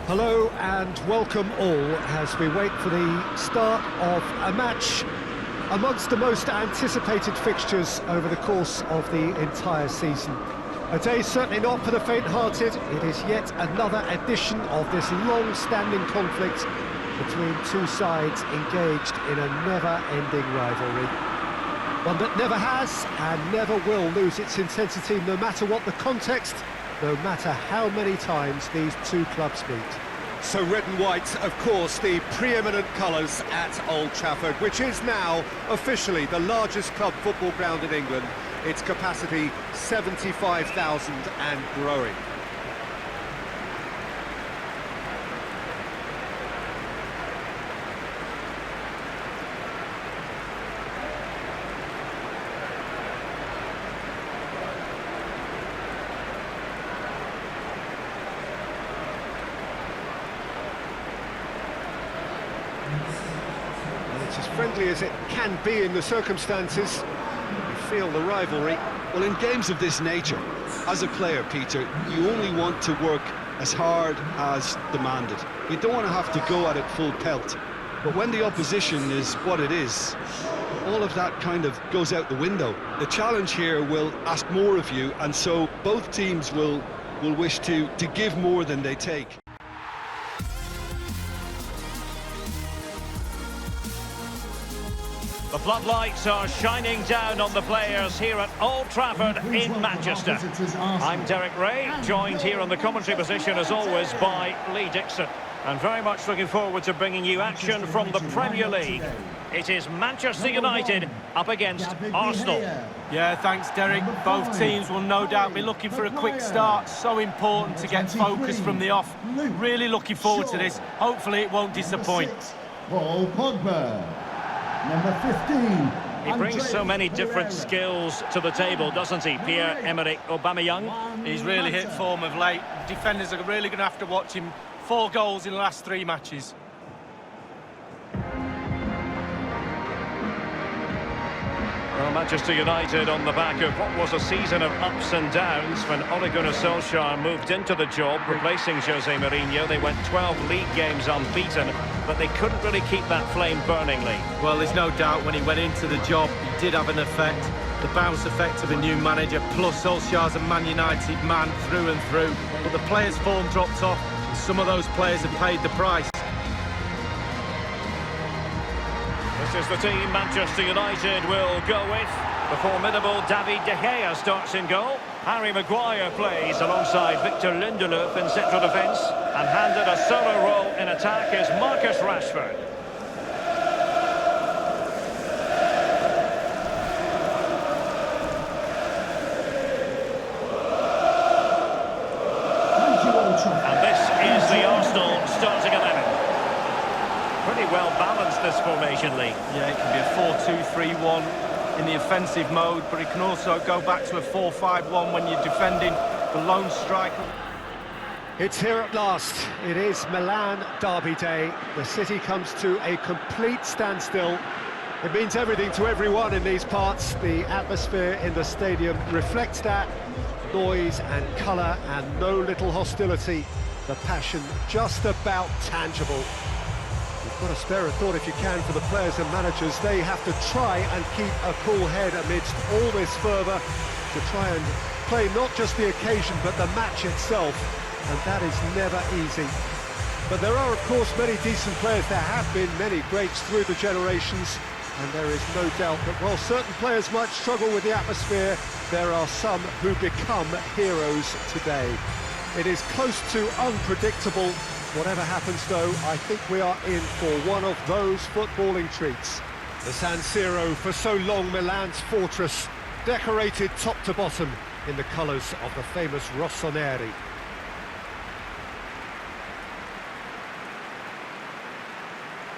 Hello and welcome all as we wait for the start of a match amongst the most anticipated fixtures over the course of the entire season. A day certainly not for the faint-hearted. It is yet another edition of this long-standing conflict between two sides engaged in a never-ending rivalry. One that never has and never will lose its intensity, no matter what the context, no matter how many times these two clubs meet. So red and white, of course, the preeminent colours at Old Trafford, which is now officially the largest club football ground in England. Its capacity 75,000 and growing. It's as friendly as it can be in the circumstances. You feel the rivalry. Well, in games of this nature, as a player, Peter, you only want to work as hard as demanded. You don't want to have to go at it full pelt. But when the opposition is what it is, all of that kind of goes out the window. The challenge here will ask more of you, and so both teams will wish to give more than they take. The floodlights are shining down on the players here at Old Trafford in Manchester. I'm Derek Ray, joined here on the commentary position as always by Lee Dixon. And very much looking forward to bringing you action from the Premier League. It is Manchester United up against Arsenal. Yeah, thanks Derek. Both teams will no doubt be looking for a quick start. So important to get focus from the off. Really looking forward to this. Hopefully it won't disappoint. Paul Pogba. Number 15. He brings so many different skills to the table, doesn't he, Pierre-Emerick Aubameyang? He's really hit form of late. Defenders are really going to have to watch him. 4 goals in the last 3 matches. Well, Manchester United on the back of what was a season of ups and downs when Ole Gunnar Solskjaer moved into the job, replacing Jose Mourinho. They went 12 league games unbeaten, but they couldn't really keep that flame burning, Lee. Well, there's no doubt when he went into the job, he did have an effect. The bounce effect of a new manager, plus Solskjaer's a Man United man through and through. But the players' form dropped off, and some of those players have paid the price. This is the team Manchester United will go with. The formidable David De Gea starts in goal. Harry Maguire plays alongside Victor Lindelof in central defence. And handed a solo role in attack is Marcus Rashford. And this is the Arsenal starting 11. Pretty well balanced, this formation, Lee. Yeah, it can be a 4-2-3-1 in the offensive mode, but it can also go back to a 4-5-1 when you're defending the lone striker. It's here at last. It is Milan derby day. The city comes to a complete standstill. It means everything to everyone in these parts. The atmosphere in the stadium reflects that. Noise and colour and no little hostility. The passion just about tangible. You've got to spare a thought if you can for the players and managers. They have to try and keep a cool head amidst all this fervour to try and play not just the occasion but the match itself, and that is never easy. But there are of course many decent players. There have been many greats through the generations, and there is no doubt that while certain players might struggle with the atmosphere, there are some who become heroes today. It is close to unpredictable. Whatever happens, though, I think we are in for one of those footballing treats. The San Siro, for so long Milan's fortress, decorated top to bottom in the colours of the famous rossoneri.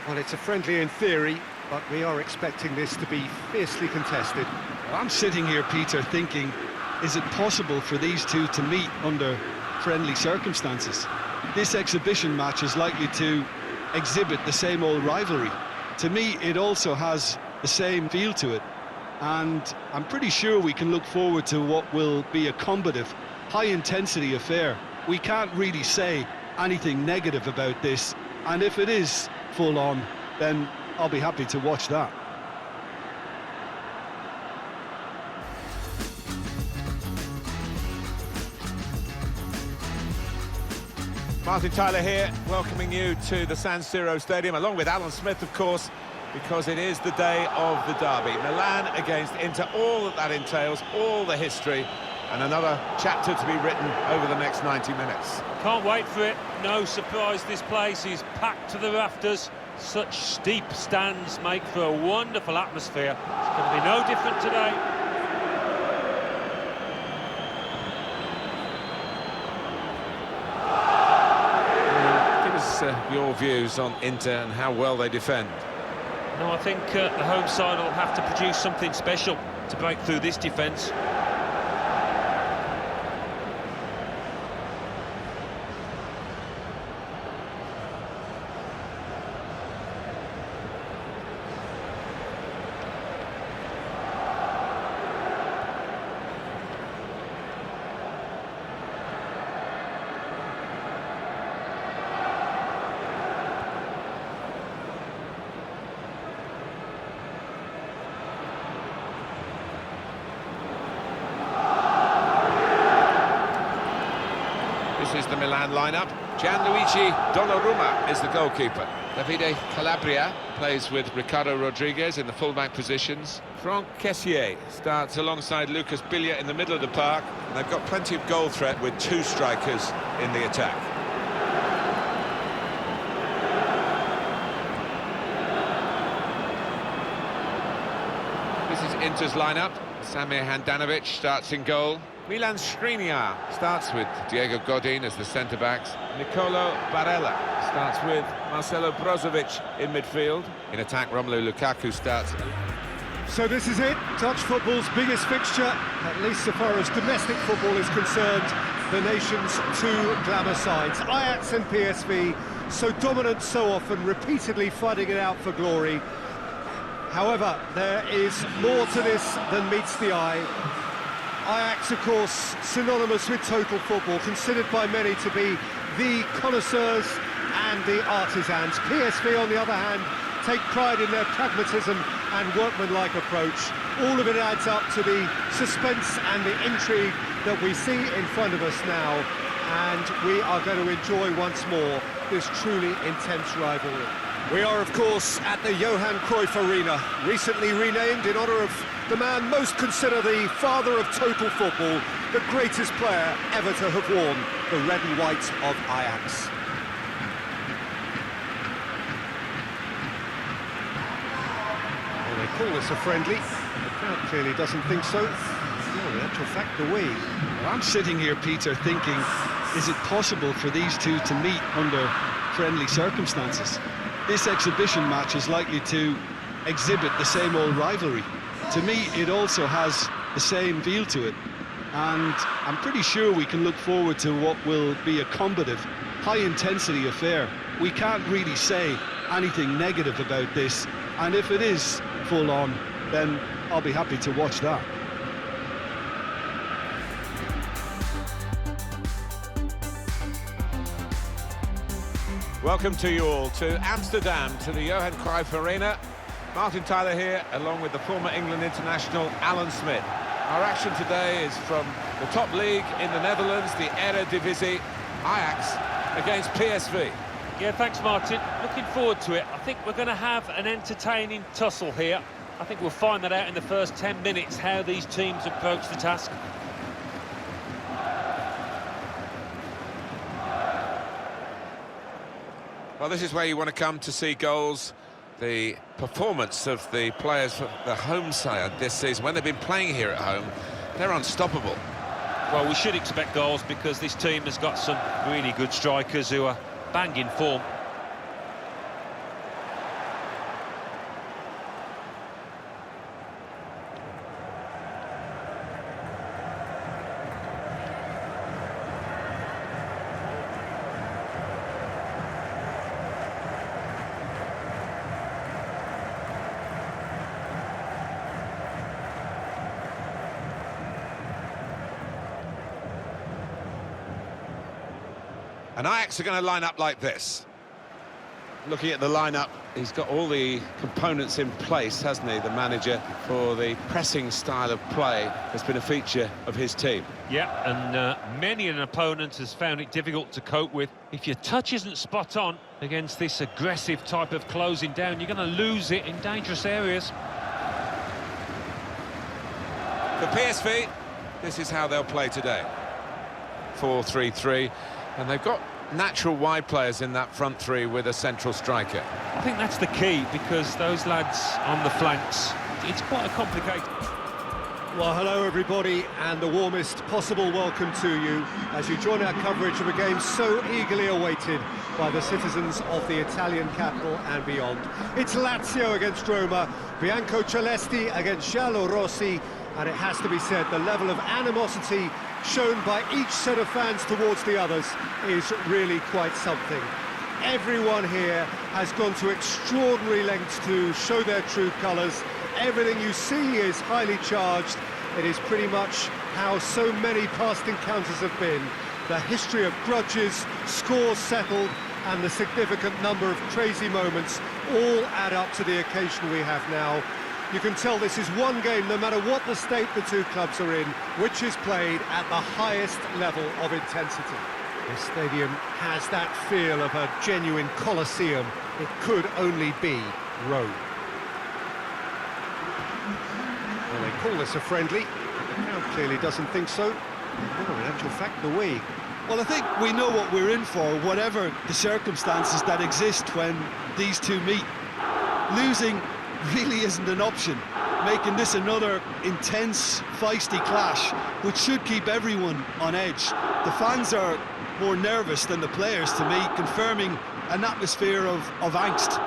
Well, it's a friendly in theory, but we are expecting this to be fiercely contested. I'm sitting here, Peter, thinking, is it possible for these two to meet under friendly circumstances? This exhibition match is likely to exhibit the same old rivalry. To me, it also has the same feel to it. And I'm pretty sure we can look forward to what will be a combative, high-intensity affair. We can't really say anything negative about this, and if it is full on, then I'll be happy to watch that. Martin Tyler here, welcoming you to the San Siro Stadium, along with Alan Smith, of course, because it is the day of the derby. Milan against Inter, all that entails, all the history, and another chapter to be written over the next 90 minutes. Can't wait for it. No surprise, this place is packed to the rafters. Such steep stands make for a wonderful atmosphere. It's going to be no different today. Your views on Inter and how well they defend. No, I think the home side will have to produce something special to break through this defence. This is the Milan lineup. Gianluigi Donnarumma is the goalkeeper. Davide Calabria plays with Ricardo Rodriguez in the fullback positions. Franck Kessié starts alongside Lucas Biglia in the middle of the park. And they've got plenty of goal threat with two strikers in the attack. This is Inter's lineup. Samir Handanovic starts in goal. Milan Skriniar starts with Diego Godin as the centre-backs. Nicolo Barella starts with Marcelo Brozovic in midfield. In attack, Romelu Lukaku starts. So this is it, Dutch football's biggest fixture, at least so far as domestic football is concerned. The nation's two glamour sides, Ajax and PSV, so dominant so often, repeatedly fighting it out for glory. However, there is more to this than meets the eye. Ajax, of course, synonymous with total football, considered by many to be the connoisseurs and the artisans. PSV, on the other hand, take pride in their pragmatism and workmanlike approach. All of it adds up to the suspense and the intrigue that we see in front of us now, and we are going to enjoy once more this truly intense rivalry. We are, of course, at the Johan Cruyff Arena, recently renamed in honour of the man most considered the father of total football, the greatest player ever to have worn the red and white of Ajax. Well, they call this a friendly. The crowd clearly doesn't think so. Well, in actual fact, the we. Well, I'm sitting here, Peter, thinking, is it possible for these two to meet under friendly circumstances? This exhibition match is likely to exhibit the same old rivalry. To me, it also has the same feel to it, and I'm pretty sure we can look forward to what will be a combative, high-intensity affair. We can't really say anything negative about this, and if it is full-on, then I'll be happy to watch that. Welcome to you all to Amsterdam, to the Johan Cruyff Arena. Martin Tyler here, along with the former England international Alan Smith. Our action today is from the top league in the Netherlands, the Eredivisie, Ajax against PSV. Yeah, thanks, Martin. Looking forward to it. I think we're going to have an entertaining tussle here. I think we'll find that out in the first 10 minutes, how these teams approach the task. Well, this is where you want to come to see goals. The performance of the players for the home side this season, when they've been playing here at home, they're unstoppable. Well, we should expect goals because this team has got some really good strikers who are bang in form. And Ajax are going to line up like this. Looking at the lineup, he's got all the components in place, hasn't he, the manager, for the pressing style of play that's been a feature of his team. Yeah, and many an opponent has found it difficult to cope with. If your touch isn't spot on against this aggressive type of closing down, you're going to lose it in dangerous areas. For PSV, this is how they'll play today. 4-3-3, and they've got natural wide players in that front three with a central striker. I think that's the key, because those lads on the flanks, it's quite a complicated... Well, hello everybody, and the warmest possible welcome to you as you join our coverage of a game so eagerly awaited by the citizens of the Italian capital and beyond. It's Lazio against Roma, Bianco Celesti against Giallo Rossi, and it has to be said, the level of animosity shown by each set of fans towards the others is really quite something. Everyone here has gone to extraordinary lengths to show their true colours. Everything you see is highly charged. It is pretty much how so many past encounters have been. The history of grudges, scores settled, and the significant number of crazy moments all add up to the occasion we have now. You can tell this is one game, no matter what the state the two clubs are in, which is played at the highest level of intensity. This stadium has that feel of a genuine Colosseum. It could only be Rome. Well, they call this a friendly. The crowd clearly doesn't think so. No, in actual fact, the way. Well, I think we know what we're in for, whatever the circumstances that exist when these two meet. Losing really isn't an option, making this another intense, feisty clash, which should keep everyone on edge. The fans are more nervous than the players, to me, confirming an atmosphere of angst.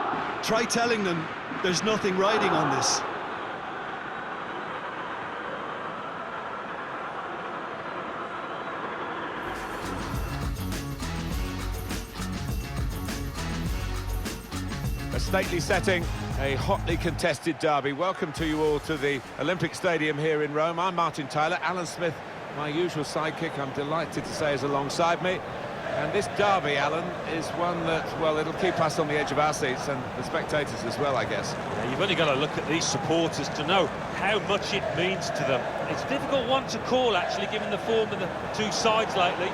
Try telling them there's nothing riding on this. A stately setting, a hotly contested derby. Welcome to you all to the Olympic Stadium here in Rome. I'm Martin Tyler. Alan Smith, my usual sidekick, I'm delighted to say, is alongside me. And this derby, Alan, is one that, well, it'll keep us on the edge of our seats, and the spectators as well, I guess. Yeah, you've only got to look at these supporters to know how much it means to them. It's a difficult one to call, actually, given the form of the two sides lately.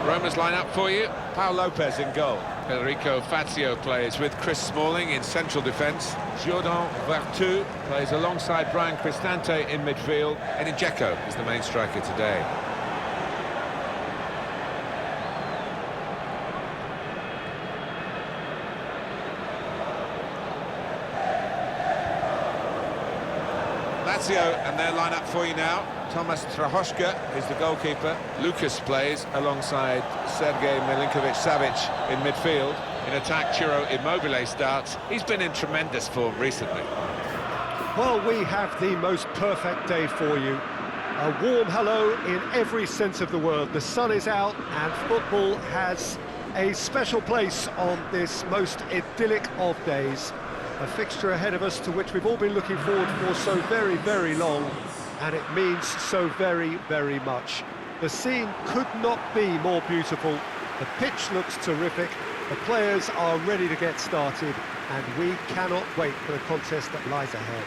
Roma's line up for you. Pau Lopez in goal. Federico Fazio plays with Chris Smalling in central defence. Jordan Vertu plays alongside Brian Cristante in midfield. And Dzeko is the main striker today. Lazio and their line up for you now. Thomas Trahoshka is the goalkeeper. Lucas plays alongside Sergej Milinkovic-Savic in midfield. In attack, Ciro Immobile starts. He's been in tremendous form recently. Well, we have the most perfect day for you. A warm hello in every sense of the word. The sun is out and football has a special place on this most idyllic of days. A fixture ahead of us to which we've all been looking forward for so very, very long. And it means so very, very much. The scene could not be more beautiful. The pitch looks terrific. The players are ready to get started, and we cannot wait for the contest that lies ahead.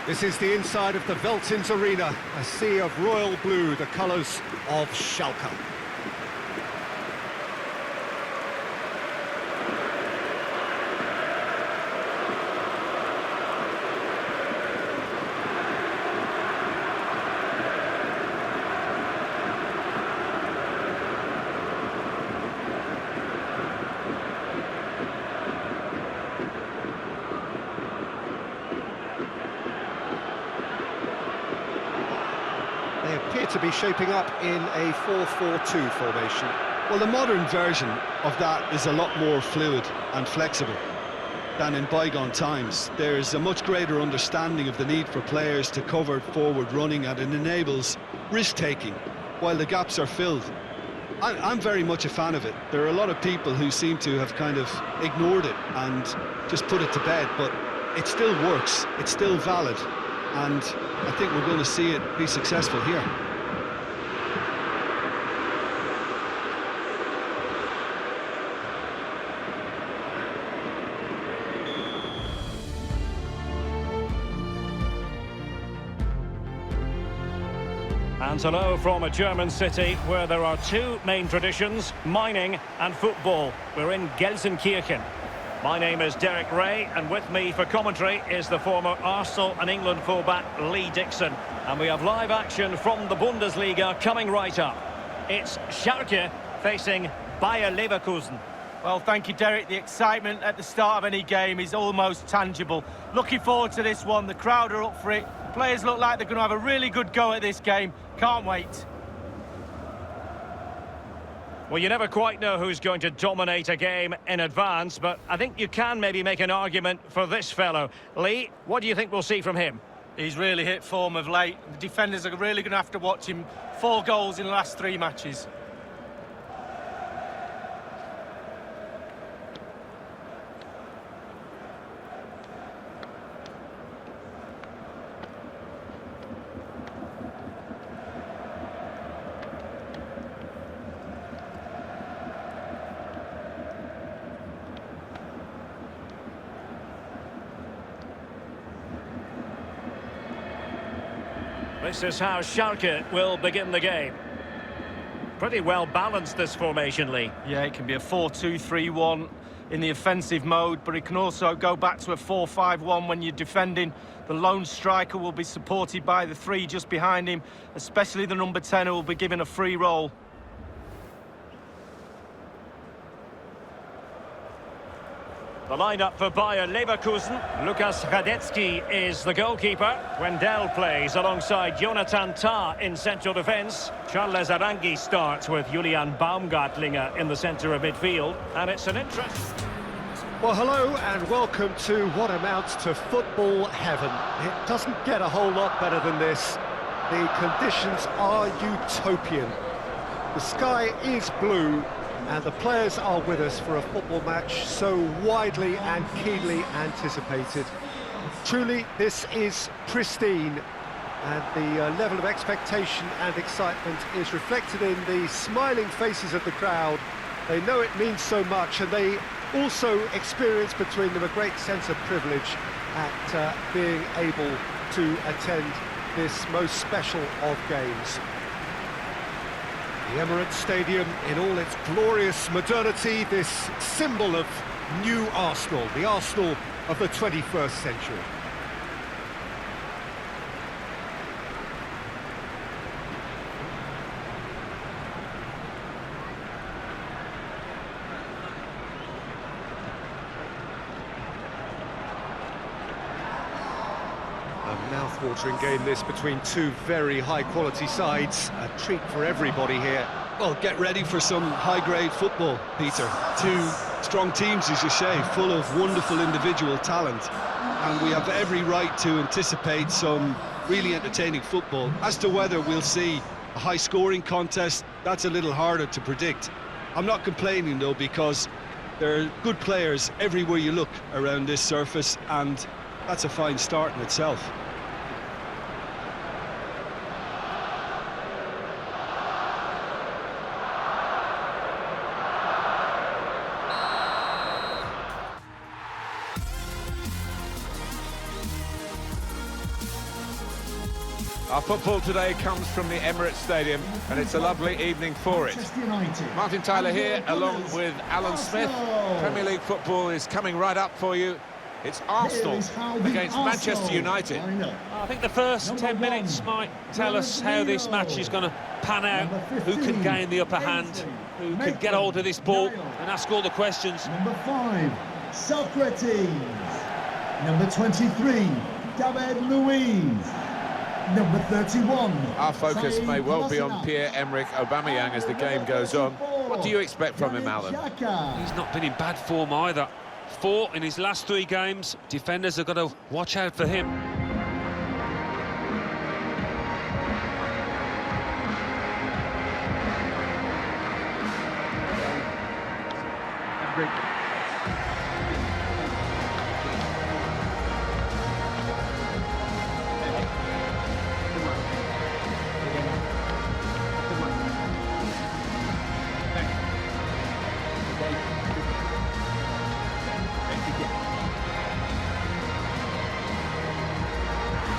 This is the inside of the Veltins Arena, a sea of royal blue, the colours of Schalke. They appear to be shaping up in a 4-4-2 formation. Well, the modern version of that is a lot more fluid and flexible than in bygone times. There's a much greater understanding of the need for players to cover forward running, and it enables risk-taking while the gaps are filled. I'm very much a fan of it. There are a lot of people who seem to have kind of ignored it and just put it to bed, but it still works, it's still valid, and I think we're going to see it be successful here. And hello from a German city where there are two main traditions, mining and football. We're in Gelsenkirchen. My name is Derek Ray, and with me for commentary is the former Arsenal and England fullback Lee Dixon. And we have live action from the Bundesliga coming right up. It's Schalke facing Bayer Leverkusen. Well, thank you, Derek. The excitement at the start of any game is almost tangible. Looking forward to this one. The crowd are up for it. Players look like they're going to have a really good go at this game. Can't wait. Well, you never quite know who's going to dominate a game in advance, but I think you can maybe make an argument for this fellow. Lee, what do you think we'll see from him? He's really hit form of late. The defenders are really going to have to watch him. 4 goals in the last 3 matches. This is how Schalke will begin the game. Pretty well balanced, this formation, Lee. Yeah, it can be a 4-2-3-1 in the offensive mode, but it can also go back to a 4-5-1 when you're defending. The lone striker will be supported by the 3 just behind him, especially the number 10 who will be given a free role. The lineup for Bayer Leverkusen. Lukas Radetzky is the goalkeeper. Wendell plays alongside Jonathan Tah in central defence. Charles Arangi starts with Julian Baumgartlinger in the centre of midfield. And it's an interest. Well, hello and welcome to what amounts to football heaven. It doesn't get a whole lot better than this. The conditions are utopian. The sky is blue, and the players are with us for a football match so widely and keenly anticipated. Truly, this is pristine, and the level of expectation and excitement is reflected in the smiling faces of the crowd. They know it means so much, and they also experience between them a great sense of privilege at being able to attend this most special of games. The Emirates Stadium in all its glorious modernity, this symbol of new Arsenal, the Arsenal of the 21st century. A mouth-watering game this between two very high-quality sides. A treat for everybody here. Well, get ready for some high-grade football, Peter. 2 strong teams, as you say, full of wonderful individual talent. And we have every right to anticipate some really entertaining football. As to whether we'll see a high-scoring contest, that's a little harder to predict. I'm not complaining, though, because there are good players everywhere you look around this surface, and that's a fine start in itself. Our football today comes from the Emirates Stadium, and it's a lovely evening for it. Martin Tyler here, along with Alan Smith. Premier League football is coming right up for you. It's Arsenal against Manchester United. I think the first 10 minutes might tell us how this match is going to pan out, who can gain the upper hand, who can get hold of this ball and ask all the questions. Number 5, Socrates. Number 23, David Luiz. Number 31. Our focus may well be on Pierre-Emerick Aubameyang as the game goes on. What do you expect from him, Alan? He's not been in bad form either. 4 in his last 3 games. Defenders have got to watch out for him.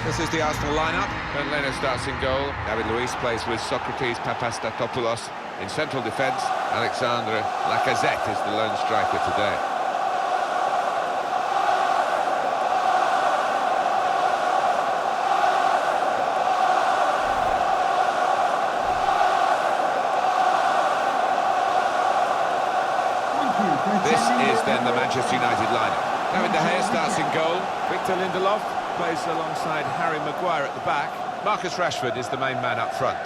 This is the Arsenal lineup. Ben Leno starts in goal. David Luiz plays with Socrates Papastatopoulos in central defence. Alexandre Lacazette is the lone striker today. This is then the Manchester United lineup. David De Gea starts in goal. Victor Lindelof plays alongside Harry Maguire at the back. Marcus Rashford is the main man up front.